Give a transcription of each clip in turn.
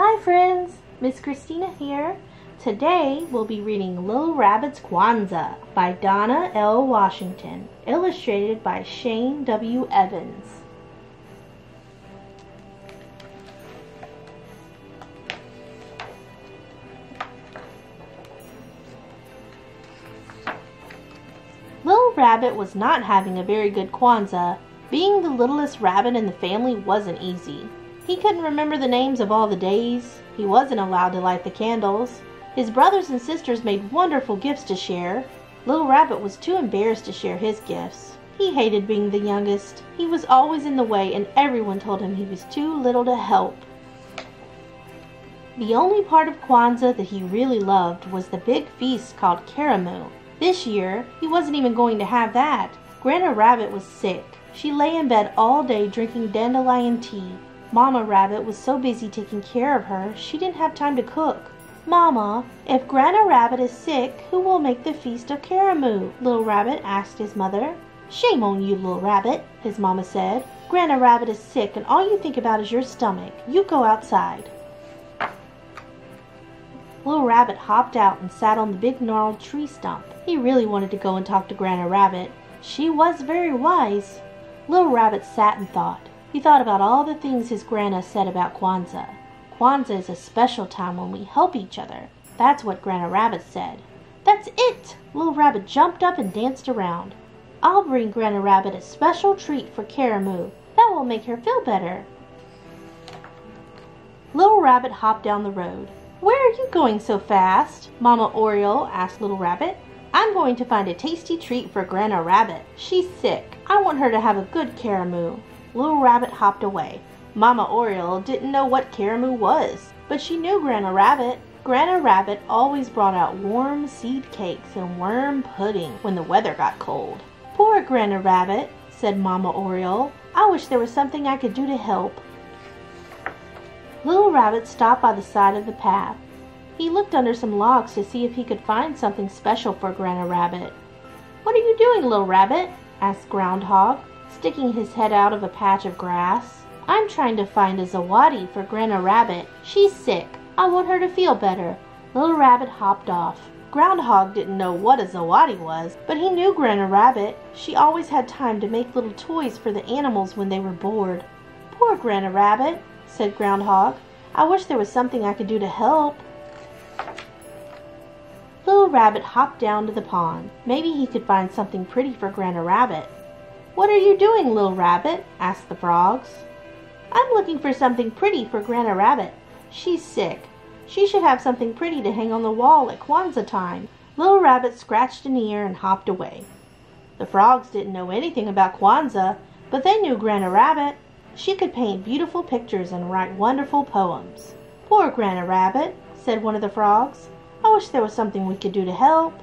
Hi friends, Miss Christina here. Today we'll be reading Little Rabbit's Kwanzaa by Donna L. Washington, illustrated by Shane W. Evans. Little Rabbit was not having a very good Kwanzaa. Being the littlest rabbit in the family wasn't easy. He couldn't remember the names of all the days. He wasn't allowed to light the candles. His brothers and sisters made wonderful gifts to share. Little Rabbit was too embarrassed to share his gifts. He hated being the youngest. He was always in the way and everyone told him he was too little to help. The only part of Kwanzaa that he really loved was the big feast called Karamu. This year, he wasn't even going to have that. Grandma Rabbit was sick. She lay in bed all day drinking dandelion tea. Mama Rabbit was so busy taking care of her, she didn't have time to cook. "Mama, if Grandma Rabbit is sick, who will make the Feast of Karamu?" Little Rabbit asked his mother. "Shame on you, Little Rabbit," his mama said. "Grandma Rabbit is sick and all you think about is your stomach. You go outside." Little Rabbit hopped out and sat on the big gnarled tree stump. He really wanted to go and talk to Grandma Rabbit. She was very wise. Little Rabbit sat and thought. He thought about all the things his Grandma said about Kwanzaa. Kwanzaa is a special time when we help each other. That's what Grandma Rabbit said. "That's it!" Little Rabbit jumped up and danced around. "I'll bring Grandma Rabbit a special treat for Karamu. That will make her feel better." Little Rabbit hopped down the road. "Where are you going so fast?" Mama Oriole asked Little Rabbit. "I'm going to find a tasty treat for Grandma Rabbit. She's sick. I want her to have a good Karamu." Little Rabbit hopped away. Mama Oriole didn't know what Karamu was, but she knew Grandma Rabbit. Grandma Rabbit always brought out warm seed cakes and worm pudding when the weather got cold. "Poor Grandma Rabbit," said Mama Oriole. "I wish there was something I could do to help." Little Rabbit stopped by the side of the path. He looked under some logs to see if he could find something special for Grandma Rabbit. "What are you doing, Little Rabbit?" asked Groundhog, sticking his head out of a patch of grass. "I'm trying to find a zawadi for Grandma Rabbit. She's sick. I want her to feel better." Little Rabbit hopped off. Groundhog didn't know what a zawadi was, but he knew Grandma Rabbit. She always had time to make little toys for the animals when they were bored. "Poor Grandma Rabbit," said Groundhog. "I wish there was something I could do to help." Little Rabbit hopped down to the pond. Maybe he could find something pretty for Grandma Rabbit. "What are you doing, Little Rabbit?" asked the frogs. "I'm looking for something pretty for Grandma Rabbit. She's sick. She should have something pretty to hang on the wall at Kwanzaa time." Little Rabbit scratched an ear and hopped away. The frogs didn't know anything about Kwanzaa, but they knew Grandma Rabbit. She could paint beautiful pictures and write wonderful poems. "Poor Grandma Rabbit," said one of the frogs. "I wish there was something we could do to help."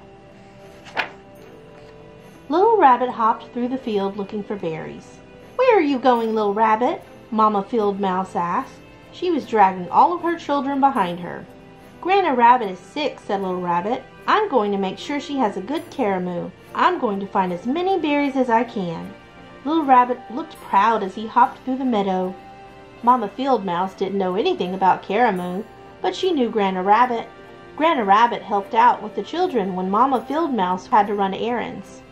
Little Rabbit hopped through the field looking for berries. "Where are you going, Little Rabbit?" Mama Field Mouse asked. She was dragging all of her children behind her. "Grandma Rabbit is sick," said Little Rabbit. "I'm going to make sure she has a good Karamu. I'm going to find as many berries as I can." Little Rabbit looked proud as he hopped through the meadow. Mama Field Mouse didn't know anything about Karamu, but she knew Grandma Rabbit. Grandma Rabbit helped out with the children when Mama Field Mouse had to run errands.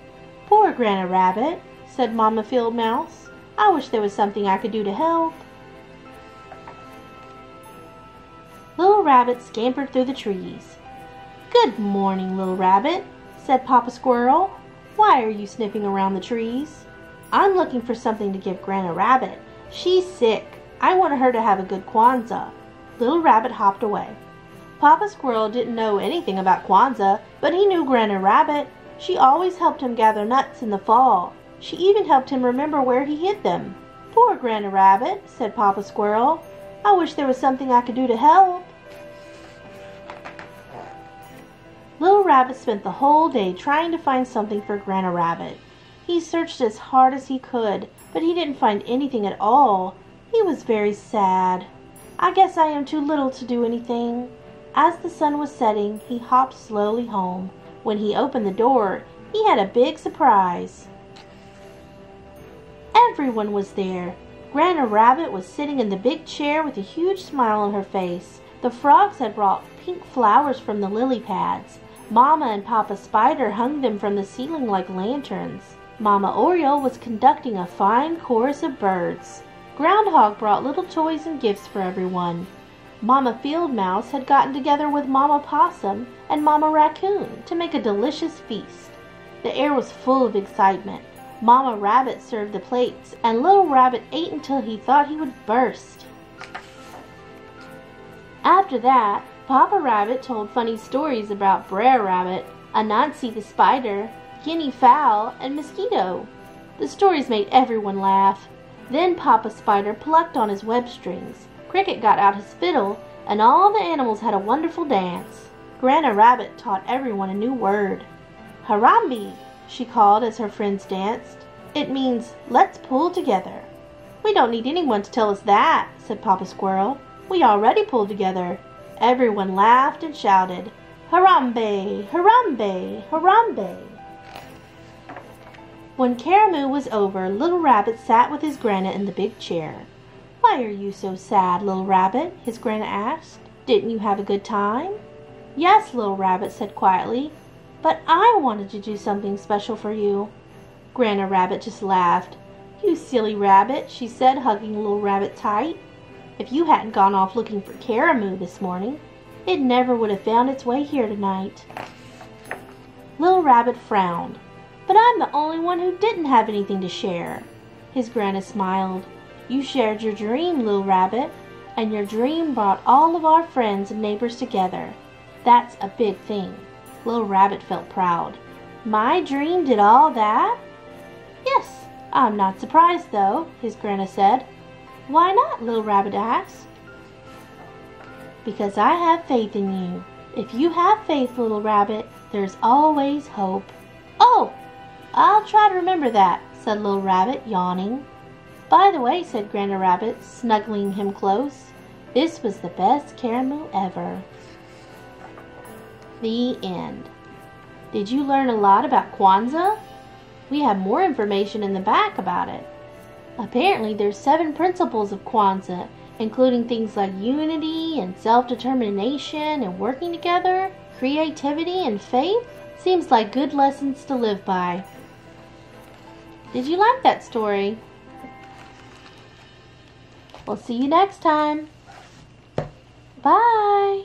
"Poor Grandma Rabbit," said Mama Field Mouse. "I wish there was something I could do to help." Little Rabbit scampered through the trees. "Good morning, Little Rabbit," said Papa Squirrel. "Why are you sniffing around the trees?" "I'm looking for something to give Grandma Rabbit. She's sick. I want her to have a good Kwanzaa." Little Rabbit hopped away. Papa Squirrel didn't know anything about Kwanzaa, but he knew Grandma Rabbit. She always helped him gather nuts in the fall. She even helped him remember where he hid them. "Poor Grandma Rabbit," said Papa Squirrel. "I wish there was something I could do to help." Little Rabbit spent the whole day trying to find something for Grandma Rabbit. He searched as hard as he could, but he didn't find anything at all. He was very sad. "I guess I am too little to do anything." As the sun was setting, he hopped slowly home. When he opened the door, he had a big surprise. Everyone was there. Granna Rabbit was sitting in the big chair with a huge smile on her face. The frogs had brought pink flowers from the lily pads. Mama and Papa Spider hung them from the ceiling like lanterns. Mama Oriole was conducting a fine chorus of birds. Groundhog brought little toys and gifts for everyone. Mama Field Mouse had gotten together with Mama Possum and Mama Raccoon to make a delicious feast. The air was full of excitement. Mama Rabbit served the plates, and Little Rabbit ate until he thought he would burst. After that, Papa Rabbit told funny stories about Brer Rabbit, Anansi the Spider, Guinea Fowl, and Mosquito. The stories made everyone laugh. Then Papa Spider plucked on his web strings. Cricket got out his fiddle, and all the animals had a wonderful dance. Granna Rabbit taught everyone a new word. Harambe, she called as her friends danced. It means, let's pull together. We don't need anyone to tell us that, said Papa Squirrel. We already pulled together. Everyone laughed and shouted, Harambe, Harambe, Harambe. When Caramoo was over, Little Rabbit sat with his Granna in the big chair. Why are you so sad, Little Rabbit? His Granna asked. Didn't you have a good time? Yes, Little Rabbit said quietly, but I wanted to do something special for you. Granna Rabbit just laughed. You silly rabbit, she said, hugging Little Rabbit tight. If you hadn't gone off looking for Caramoo this morning, it never would have found its way here tonight. Little Rabbit frowned. But I'm the only one who didn't have anything to share. His Granna smiled. You shared your dream, Little Rabbit, and your dream brought all of our friends and neighbors together. That's a big thing. Little Rabbit felt proud. My dream did all that? Yes, I'm not surprised though, his Granna said. Why not? Little Rabbit asked. Because I have faith in you. If you have faith, Little Rabbit, there's always hope. Oh, I'll try to remember that, said Little Rabbit, yawning. By the way, said Granna Rabbit, snuggling him close, this was the best Caramoo ever. The end. Did you learn a lot about Kwanzaa? We have more information in the back about it. Apparently, there's 7 principles of Kwanzaa, including things like unity and self-determination and working together, creativity and faith. Seems like good lessons to live by. Did you like that story? We'll see you next time. Bye.